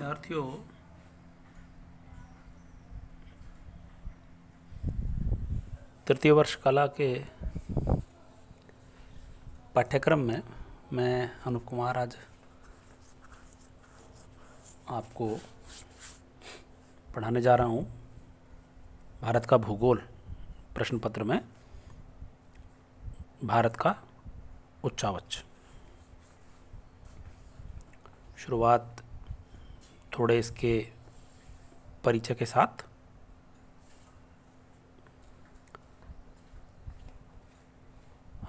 विद्यार्थियों, तृतीय वर्ष कला के पाठ्यक्रम में मैं अनुप कुमार आज आपको पढ़ाने जा रहा हूँ भारत का भूगोल प्रश्न पत्र में भारत का उच्चावच। शुरुआत थोड़े इसके परिचय के साथ।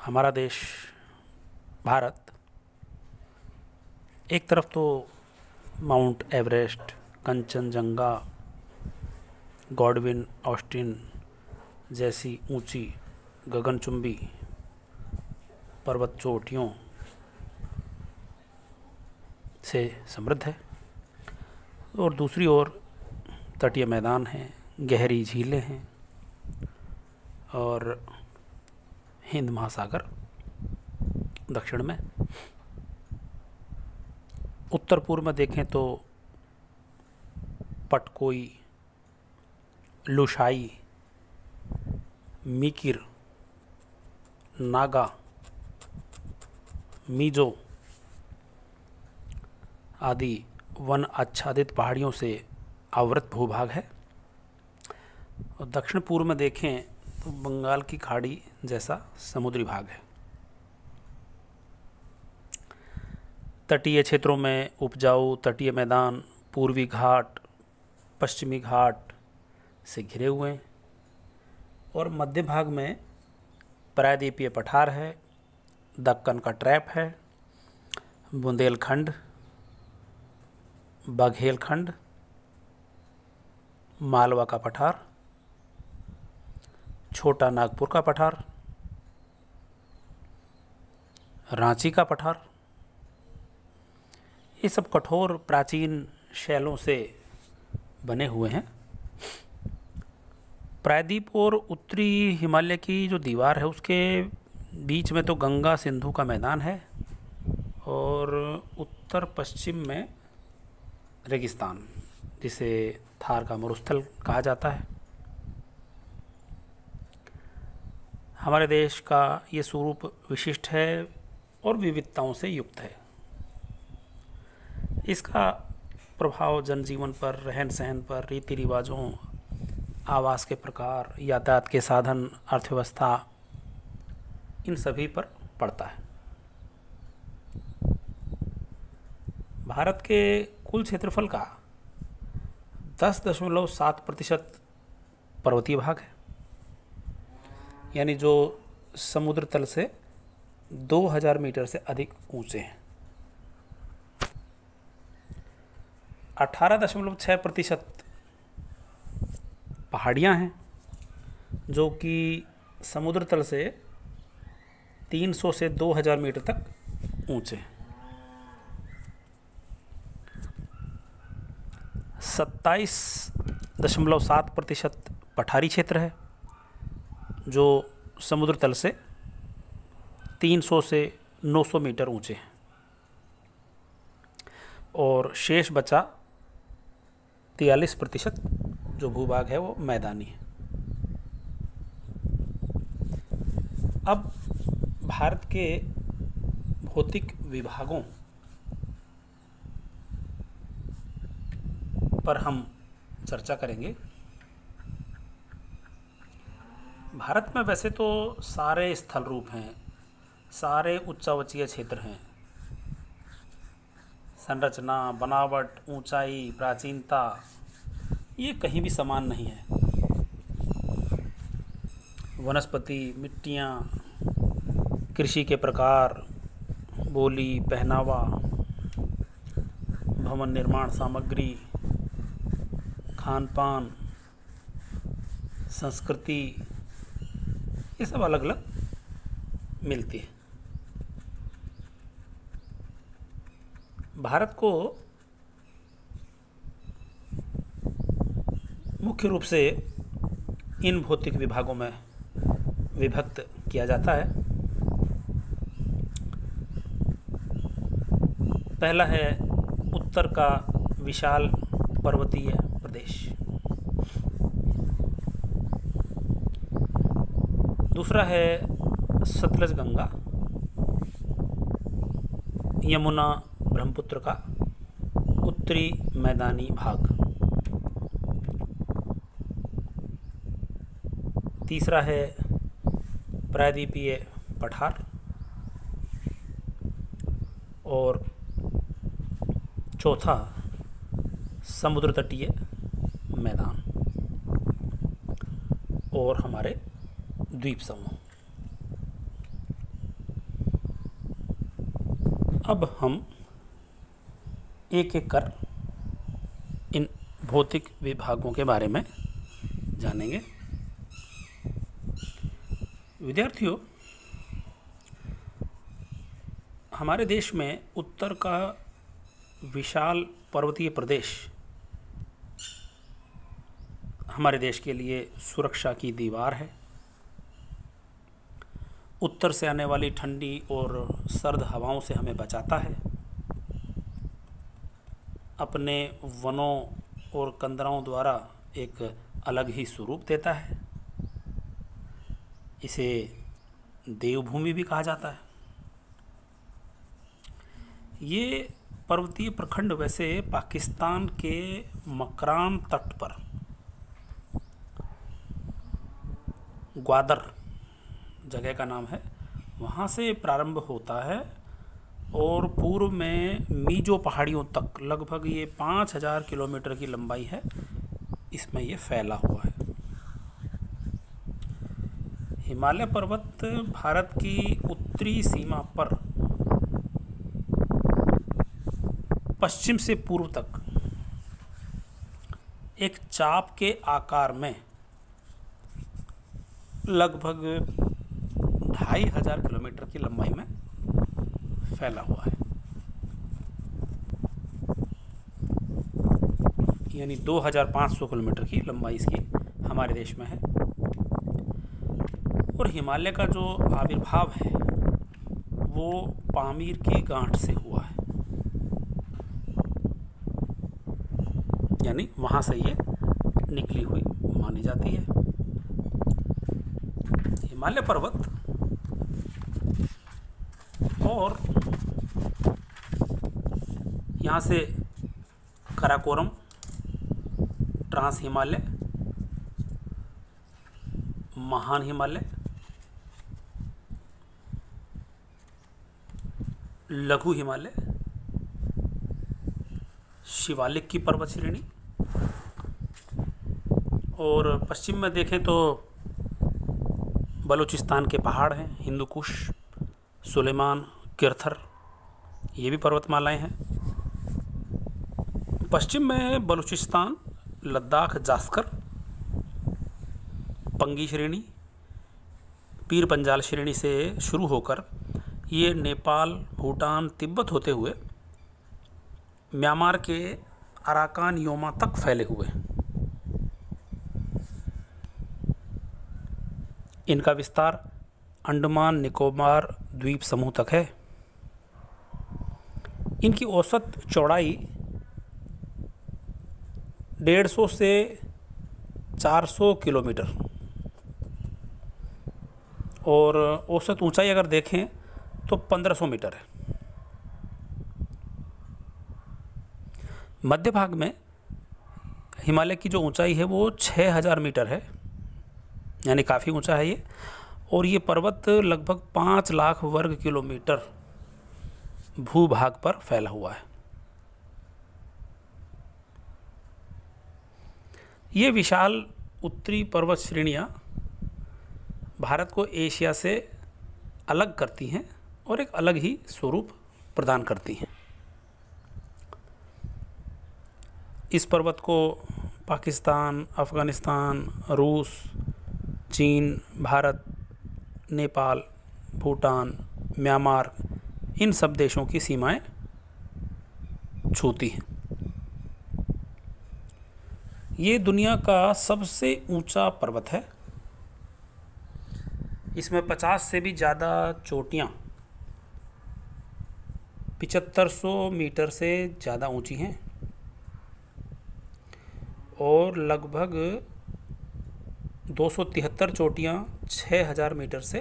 हमारा देश भारत एक तरफ तो mount Everest, Kanchenjunga, Godwin Austen जैसी ऊंची गगनचुंबी पर्वत चोटियों से समृद्ध है और दूसरी ओर तटीय मैदान हैं, गहरी झीलें हैं और हिंद महासागर दक्षिण में। उत्तर पूर्व में देखें तो पटकोई, लुशाई, मीकिर, नागा, मीजो आदि वन आच्छादित पहाड़ियों से आवृत भूभाग है और दक्षिण पूर्व में देखें तो बंगाल की खाड़ी जैसा समुद्री भाग है। तटीय क्षेत्रों में उपजाऊ तटीय मैदान पूर्वी घाट, पश्चिमी घाट से घिरे हुए हैं और मध्य भाग में प्रायद्वीपीय पठार है, दक्कन का ट्रैप है, बुंदेलखंड, बघेलखंड, मालवा का पठार, छोटा नागपुर का पठार, रांची का पठार, ये सब कठोर प्राचीन शैलों से बने हुए हैं। प्रायद्वीप और उत्तरी हिमालय की जो दीवार है उसके बीच में तो गंगा सिंधु का मैदान है और उत्तर पश्चिम में रेगिस्तान, जिसे थार का मरुस्थल कहा जाता है। हमारे देश का ये स्वरूप विशिष्ट है और विविधताओं से युक्त है। इसका प्रभाव जनजीवन पर, रहन सहन पर, रीति रिवाजों, आवास के प्रकार, यातायात के साधन, अर्थव्यवस्था, इन सभी पर पड़ता है। भारत के कुल क्षेत्रफल का 10.7% पर्वतीय भाग है, यानी जो समुद्र तल से 2000 मीटर से अधिक ऊंचे हैं। 18.6% पहाड़ियाँ हैं जो कि समुद्र तल से 300 से 2000 मीटर तक ऊंचे हैं। 27.7% पठारी क्षेत्र है जो समुद्र तल से 300 से 900 मीटर ऊंचे हैं और शेष बचा 43% जो भूभाग है वो मैदानी है। अब भारत के भौतिक विभागों पर हम चर्चा करेंगे। भारत में वैसे तो सारे स्थल रूप हैं, सारे उच्चावचीय क्षेत्र हैं। संरचना, बनावट, ऊंचाई, प्राचीनता ये कहीं भी समान नहीं है। वनस्पति, मिट्टियाँ, कृषि के प्रकार, बोली, पहनावा, भवन निर्माण सामग्री, खान पान, संस्कृति, ये सब अलग अलग मिलती है। भारत को मुख्य रूप से इन भौतिक विभागों में विभक्त किया जाता है। पहला है उत्तर का विशाल पर्वतीय प्रदेश। दूसरा है सतलज गंगा यमुना ब्रह्मपुत्र का उत्तरी मैदानी भाग। तीसरा है प्रायद्वीपीय पठार। और चौथा समुद्र तटीय मैदान और हमारे द्वीप समूह। अब हम एक एक कर इन भौतिक विभागों के बारे में जानेंगे। विद्यार्थियों, हमारे देश में उत्तर का विशाल पर्वतीय प्रदेश हमारे देश के लिए सुरक्षा की दीवार है। उत्तर से आने वाली ठंडी और सर्द हवाओं से हमें बचाता है। अपने वनों और कंदराओं द्वारा एक अलग ही स्वरूप देता है। इसे देवभूमि भी कहा जाता है। ये पर्वतीय प्रखंड वैसे पाकिस्तान के मकरान तट पर ग्वादर जगह का नाम है, वहाँ से प्रारंभ होता है और पूर्व में मीजो पहाड़ियों तक लगभग ये 5000 किलोमीटर की लंबाई है, इसमें ये फैला हुआ है। हिमालय पर्वत भारत की उत्तरी सीमा पर पश्चिम से पूर्व तक एक चाप के आकार में लगभग 2500 किलोमीटर की लंबाई में फैला हुआ है, यानी 2500 किलोमीटर की लंबाई इसकी हमारे देश में है। और हिमालय का जो आविर्भाव है वो पामीर की गांठ से हुआ है, यानी वहाँ से ये निकली हुई मानी जाती है। हिमालय पर्वत और यहाँ से काराकोरम, ट्रांस हिमालय, महान हिमालय, लघु हिमालय, शिवालिक की पर्वत श्रेणी, और पश्चिम में देखें तो बलूचिस्तान के पहाड़ हैं, हिंदू कुश, सुलेमान, किरथर, ये भी पर्वतमालाएं हैं। पश्चिम में बलूचिस्तान, लद्दाख, जास्कर, पंगी श्रेणी, पीर पंजाल श्रेणी से शुरू होकर ये नेपाल, भूटान, तिब्बत होते हुए म्यांमार के अराकान योमा तक फैले हुए हैं। इनका विस्तार अंडमान निकोबार द्वीप समूह तक है। इनकी औसत चौड़ाई 150 से 400 किलोमीटर और औसत ऊंचाई अगर देखें तो 1500 मीटर है। मध्य भाग में हिमालय की जो ऊंचाई है वो 6000 मीटर है, यानी काफ़ी ऊंचा है ये। और ये पर्वत लगभग 5 लाख वर्ग किलोमीटर भूभाग पर फैला हुआ है। ये विशाल उत्तरी पर्वत श्रेणियाँ भारत को एशिया से अलग करती हैं और एक अलग ही स्वरूप प्रदान करती हैं। इस पर्वत को पाकिस्तान, अफ़गानिस्तान, रूस, चीन, भारत, नेपाल, भूटान, म्यांमार, इन सब देशों की सीमाएं छूती हैं। ये दुनिया का सबसे ऊंचा पर्वत है। इसमें 50 से भी ज़्यादा चोटियाँ 7500 मीटर से ज़्यादा ऊंची हैं। और लगभग 273 चोटियाँ 6000 मीटर से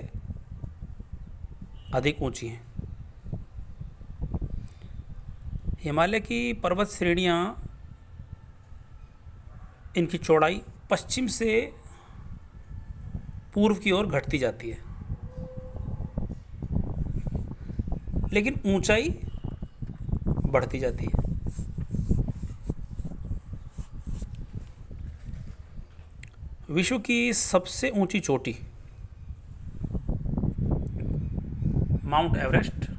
अधिक ऊंची हैं। हिमालय की पर्वत श्रेणियाँ, इनकी चौड़ाई पश्चिम से पूर्व की ओर घटती जाती है, लेकिन ऊंचाई बढ़ती जाती है। विश्व की सबसे ऊंची चोटी माउंट एवरेस्ट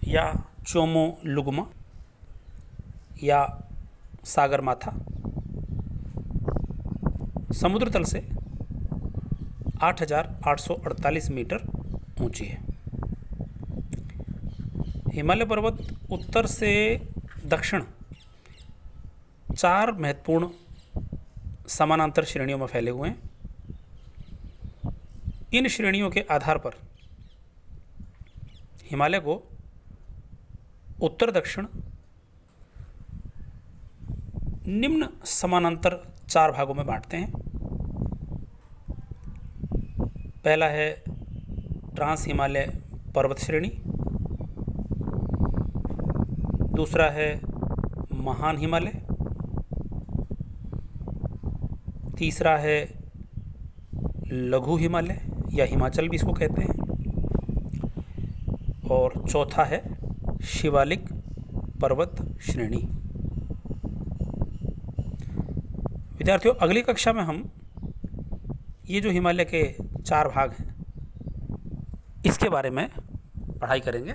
या चोमोलुंगमा या सागरमाथा समुद्र तल से 8,848 मीटर ऊंची है। हिमालय पर्वत उत्तर से दक्षिण 4 महत्वपूर्ण समानांतर श्रेणियों में फैले हुए हैं। इन श्रेणियों के आधार पर हिमालय को उत्तर दक्षिण निम्न समानांतर 4 भागों में बांटते हैं। पहला है ट्रांस हिमालय पर्वत श्रेणी, दूसरा है महान हिमालय, तीसरा है लघु हिमालय या हिमाचल भी इसको कहते हैं, और चौथा है शिवालिक पर्वत श्रेणी। विद्यार्थियों, अगली कक्षा में हम ये जो हिमालय के 4 भाग हैं इसके बारे में पढ़ाई करेंगे।